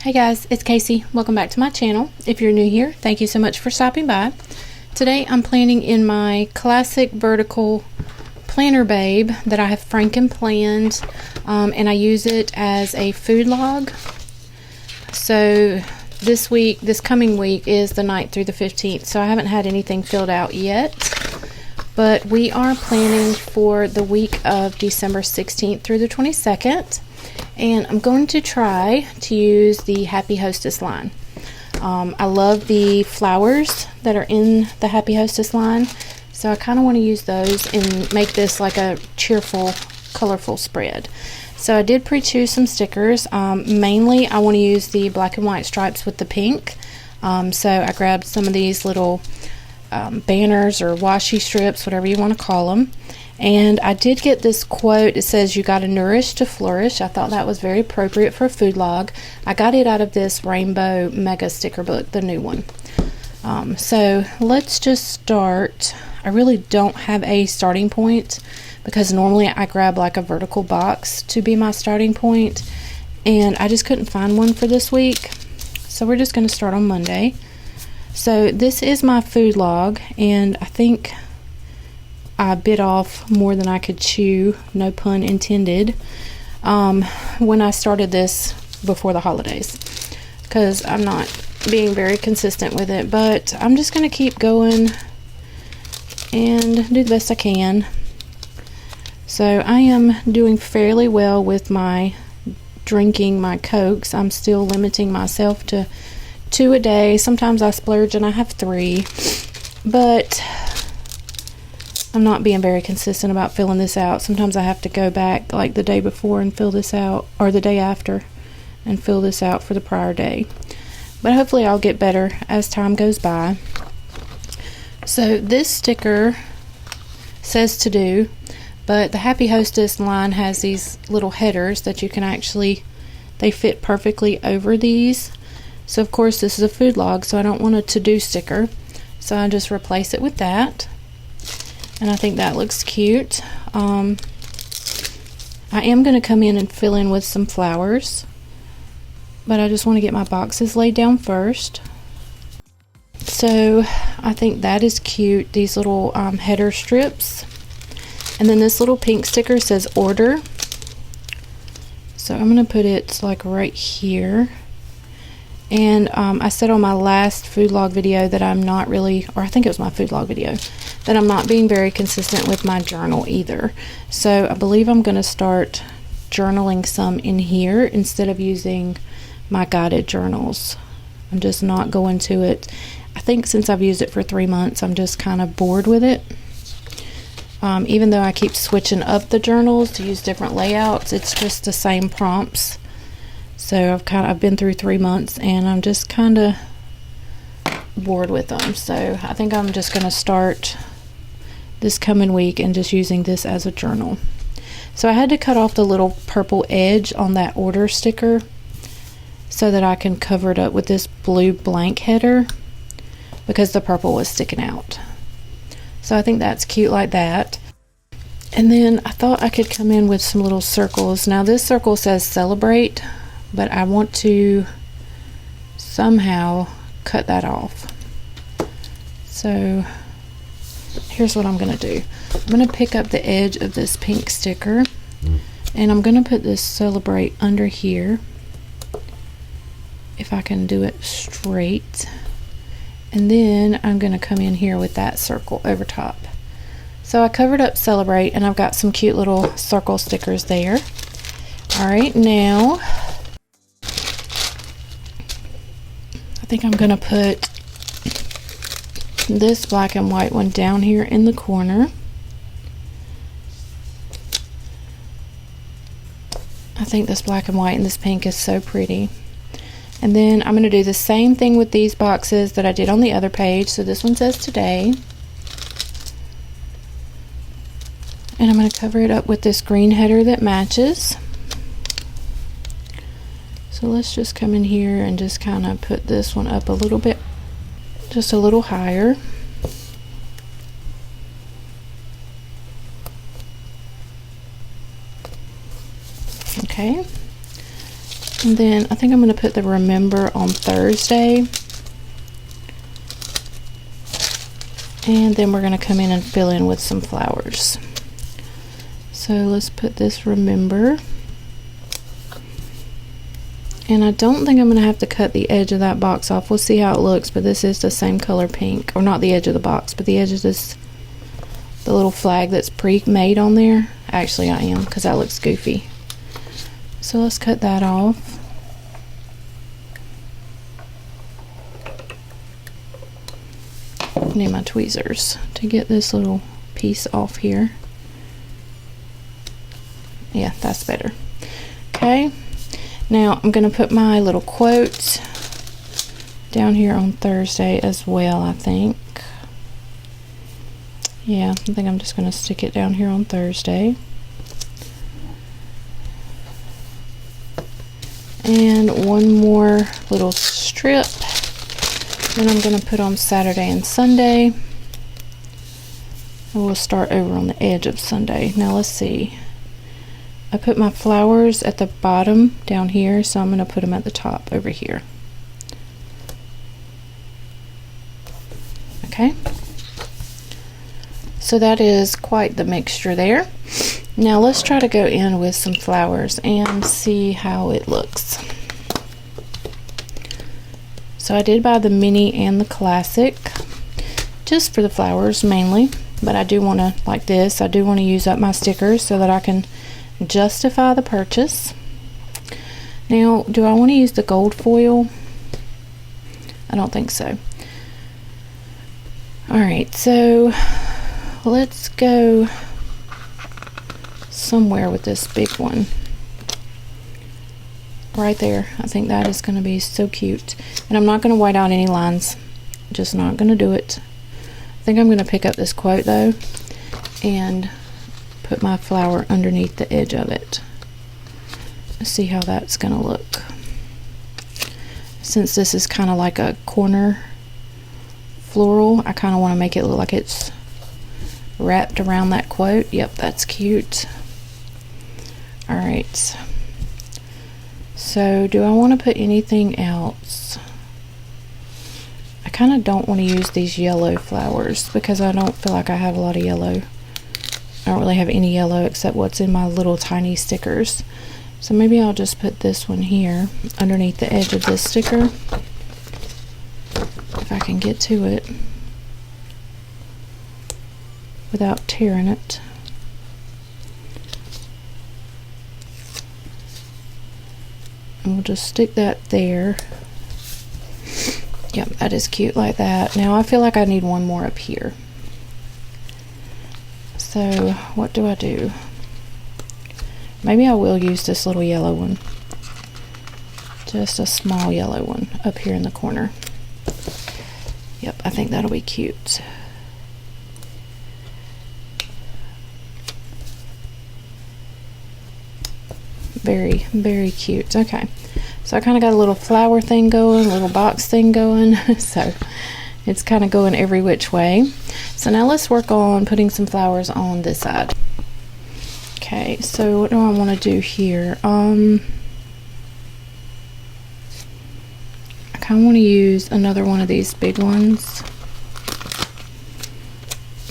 Hey guys, it's Casey. Welcome back to my channel. If you're new here, thank you so much for stopping by. Today I'm planning in my classic vertical planner babe that I have franken planned, and I use it as a food log. So this coming week is the 9th through the 15th, so I haven't had anything filled out yet, but we are planning for the week of December 16th through the 22nd. And I'm going to try to use the Happy Hostess line. I love the flowers that are in the Happy Hostess line, so I kind of want to use those and make this like a cheerful, colorful spread. So I did pre-choose some stickers. Mainly I want to use the black and white stripes with the pink. So I grabbed some of these little banners or washi strips, whatever you want to call them. And I did get this quote. It says, "You gotta nourish to flourish." I thought that was very appropriate for a food log. I got it out of this Rainbow Mega sticker book, the new one. So let's just start. I really don't have a starting point because normally I grab like a vertical box to be my starting point, and I just couldn't find one for this week. So we're just going to start on Monday. So this is my food log, and I think I bit off more than I could chew, no pun intended, when I started this before the holidays, because I'm not being very consistent with it, but I'm just going to keep going and do the best I can. So I am doing fairly well with my drinking my Cokes. I'm still limiting myself to 2 a day. Sometimes I splurge and I have 3, but I'm not being very consistent about filling this out. Sometimes I have to go back like the day before and fill this out, or the day after and fill this out for the prior day. But hopefully I'll get better as time goes by. So this sticker says to do, but the Happy Hostess line has these little headers that you can actually, they fit perfectly over these. So of course this is a food log, so I don't want a to-do sticker. So I just replace it with that. And I think that looks cute. I am going to come in and fill in with some flowers, but I just want to get my boxes laid down first. So I think that is cute, these little header strips. And then this little pink sticker says order. So I'm going to put it like right here. And I said on my last food log video that I'm not really, or I think it was my food log video, that I'm not being very consistent with my journal either. So I believe I'm going to start journaling some in here instead of using my guided journals. I'm just not going to it. I think since I've used it for 3 months, I'm just kind of bored with it. Even though I keep switching up the journals to use different layouts, it's just the same prompts. So I've been through 3 months and I'm just kind of bored with them. So I think I'm just going to start this coming week and just using this as a journal. So I had to cut off the little purple edge on that order sticker so that I can cover it up with this blue blank header because the purple was sticking out. So I think that's cute like that. And then I thought I could come in with some little circles. Now this circle says celebrate, but I want to somehow cut that off. So here's what I'm going to do. I'm going to pick up the edge of this pink sticker and I'm going to put this celebrate under here, if I can do it straight. And then I'm going to come in here with that circle over top. So I covered up celebrate and I've got some cute little circle stickers there. Alright, now I think I'm going to put this black and white one down here in the corner. I think this black and white and this pink is so pretty. And then I'm going to do the same thing with these boxes that I did on the other page. So this one says today. And I'm going to cover it up with this green header that matches. So let's just come in here and just kind of put this one up a little bit, just a little higher. Okay. And then I think I'm going to put the remember on Thursday. And then we're going to come in and fill in with some flowers. So let's put this remember. And I don't think I'm going to have to cut the edge of that box off. We'll see how it looks, but this is the same color pink. Or not the edge of the box, but the edge of this, the little flag that's pre-made on there. Actually, I am, because that looks goofy. So let's cut that off. I need my tweezers to get this little piece off here. Yeah, that's better. Okay. Now I'm going to put my little quote down here on Thursday as well, I think. Yeah, I think I'm just going to stick it down here on Thursday. And one more little strip. Then I'm going to put on Saturday and Sunday. And we'll start over on the edge of Sunday. Now let's see. I put my flowers at the bottom down here, so I'm going to put them at the top over here. Okay. So that is quite the mixture there. Now let's try to go in with some flowers and see how it looks. So I did buy the mini and the classic just for the flowers mainly, but I do want to, like this, I do want to use up my stickers so that I can justify the purchase. Now, do I want to use the gold foil? I don't think so. Alright, so let's go somewhere with this big one. Right there. I think that is going to be so cute. And I'm not going to white out any lines. Just not going to do it. I think I'm going to pick up this quote though and put my flower underneath the edge of it. Let's see how that's going to look. Since this is kind of like a corner floral, I kind of want to make it look like it's wrapped around that quote. Yep, that's cute. Alright. So, do I want to put anything else? I kind of don't want to use these yellow flowers because I don't feel like I have a lot of yellow. I don't really have any yellow except what's in my little tiny stickers. So maybe I'll just put this one here underneath the edge of this sticker. If I can get to it without tearing it. And we'll just stick that there. Yep, that is cute like that. Now I feel like I need one more up here. So what do I do? Maybe I will use this little yellow one. Just a small yellow one up here in the corner. Yep, I think that'll be cute. Very, very cute. Okay, so I kind of got a little flower thing going, a little box thing going. So it's kind of going every which way. So now let's work on putting some flowers on this side. Okay, so what do I want to do here? I kind of want to use another one of these big ones.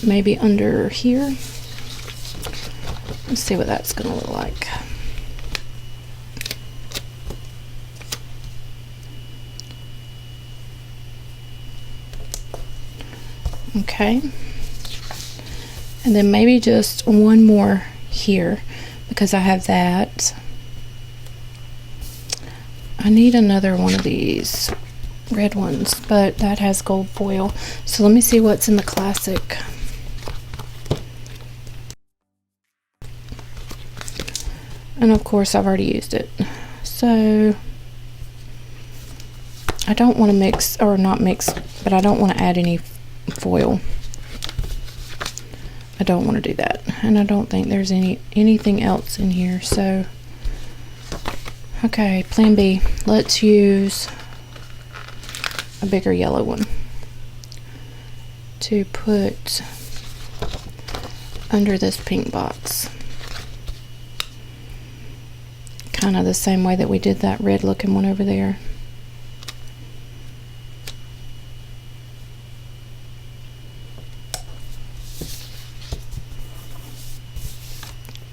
Maybe under here. Let's see what that's going to look like. Okay, and then maybe just one more here because I have that. I need another one of these red ones, but that has gold foil. So let me see what's in the classic. And of course I've already used it. So I don't want to mix, or not mix, but I don't want to add any foil. I don't want to do that, and I don't think there's anything else in here. So okay, plan B, let's use a bigger yellow one to put under this pink box. kind of the same way that we did that red looking one over there.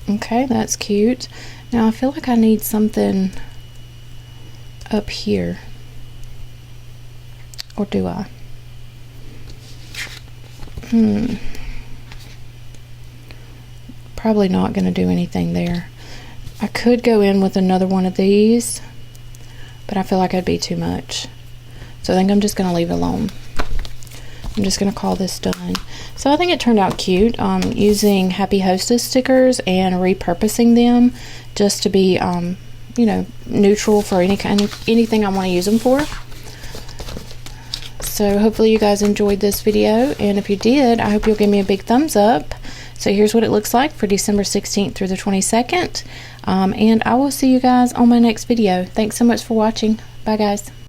Okay, that's cute. Now I feel like I need something up here. Or do I? Probably not going to do anything there. I could go in with another one of these, but I feel like it'd be too much. So I think I'm just going to leave it alone. I'm just going to call this done. So I think it turned out cute, using Happy Hostess stickers and repurposing them just to be, you know, neutral for anything I want to use them for. So hopefully you guys enjoyed this video, and if you did, I hope you'll give me a big thumbs up. So here's what it looks like for December 16th through the 22nd, and I will see you guys on my next video. Thanks so much for watching. Bye guys.